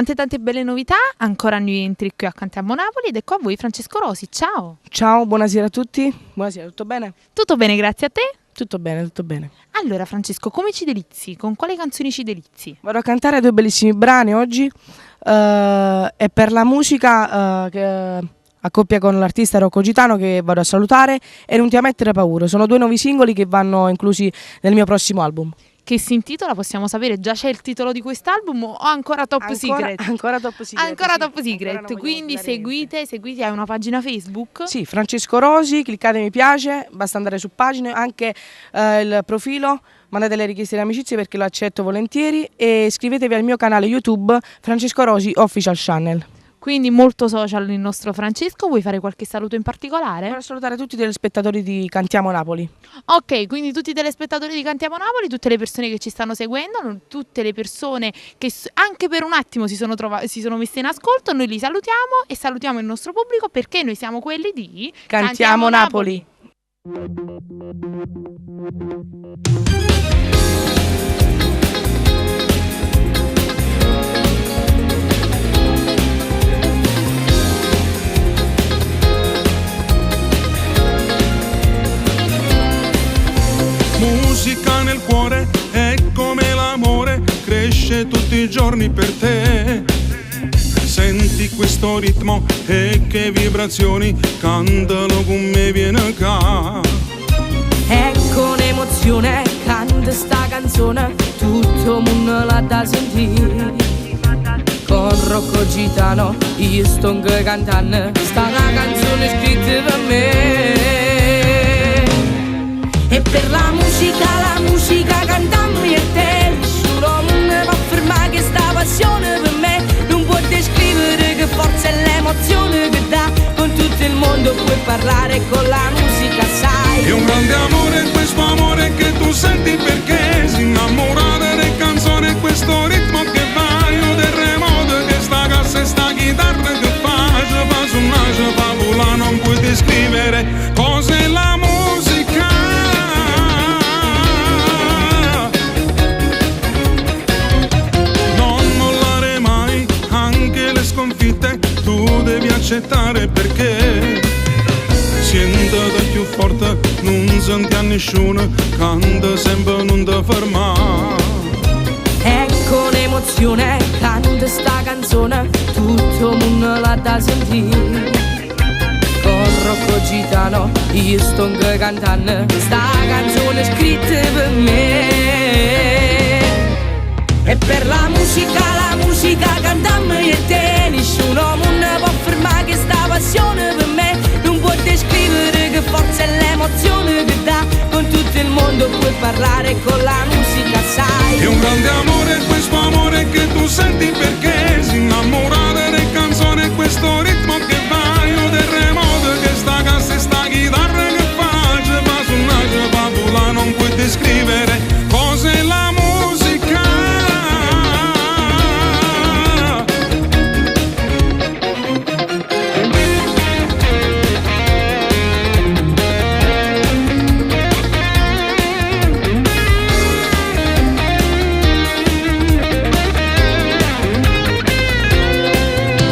Tante belle novità, ancora new entry qui a Cantiamo Napoli ed ecco a voi Francesco Rosi, ciao! Ciao, buonasera a tutti. Buonasera, tutto bene? Tutto bene, grazie a te? Tutto bene, tutto bene. Allora Francesco, come ci delizi? Con quali canzoni ci delizi? Vado a cantare due bellissimi brani oggi e per la musica che a coppia con l'artista Rocco Gitano che vado a salutare e Non ti ammettere paura. Sono due nuovi singoli che vanno inclusi nel mio prossimo album. Che si intitola, possiamo sapere, già c'è il titolo di quest'album o ancora top secret? Ancora top secret. Ancora sì. top secret, quindi seguite, hai una pagina Facebook? Sì, Francesco Rosi, cliccate mi piace, basta andare su pagine, anche il profilo, mandate le richieste di amicizia perché lo accetto volentieri e iscrivetevi al mio canale YouTube Francesco Rosi Official Channel. Quindi molto social il nostro Francesco, vuoi fare qualche saluto in particolare? Voglio salutare tutti i telespettatori di Cantiamo Napoli. Ok, quindi tutti i telespettatori di Cantiamo Napoli, tutte le persone che ci stanno seguendo, tutte le persone che anche per un attimo si sono messe in ascolto, noi li salutiamo e salutiamo il nostro pubblico perché noi siamo quelli di Cantiamo Napoli. Musica nel cuore è come l'amore, cresce tutti i giorni per te. Senti questo ritmo e che vibrazioni, cantalo con me, viene qua. E con emozione canta sta canzone, tutto il mondo la da sentire. Con Rocco Gitano io sto cantando, sta una canzone scritta per me. E per la musica cantammo io e te, nessuno non può fermare questa passione per me. Non può descrivere che forza e l'emozione che dà, con tutto il mondo puoi parlare con la musica, sai. È un grande amore, questo amore che tu senti perché si innamora delle canzoni, questo ritmo che va, io terremoto che sta cassa e sta chitarra che fa suonare, fa volare, non puoi descrivere cos'è la musica. Tu devi accettare perché sento da più forte, non senti a nessuno, canta sempre, non ti fermare. E con emozione canta sta canzone, tutto il mondo la da sentire. Con Rocco Gitano io sto cantando, sta canzone scritta per me. E per la musica cantammo io e te, nessuno non può fermare questa passione per me. Non può descrivere che forza e l'emozione che dà, con tutto il mondo puoi parlare con la musica, sai. È un grande amore, questo amore che tu senti perché si innamora delle canzoni, questo ritmo che va, io terremoto che sta cassa e sta chitarra che fa suonare, fa volare, non puoi descrivere cos'è la musica.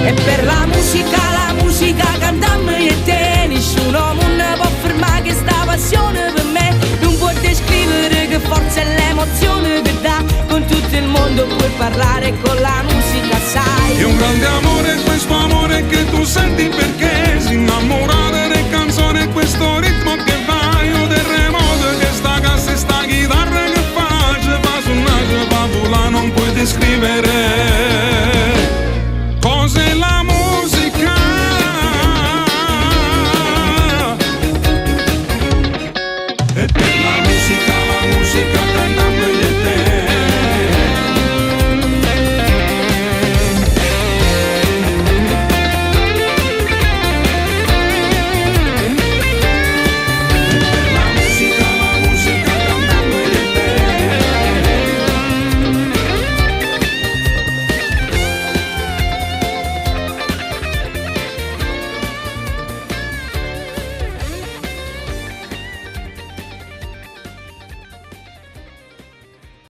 E per la musica cantammo io e te, nessuno non può fermare questa passione per me. Non può descrivere che forza e l'emozione che dà, con tutto il mondo puoi parlare con la musica, sai. È un grande amore, questo amore che tu senti perché si innamora delle canzoni, questo ritmo che va, io terremoto che sta cassa e sta chitarra che fa suonare, fa volare, non puoi descrivere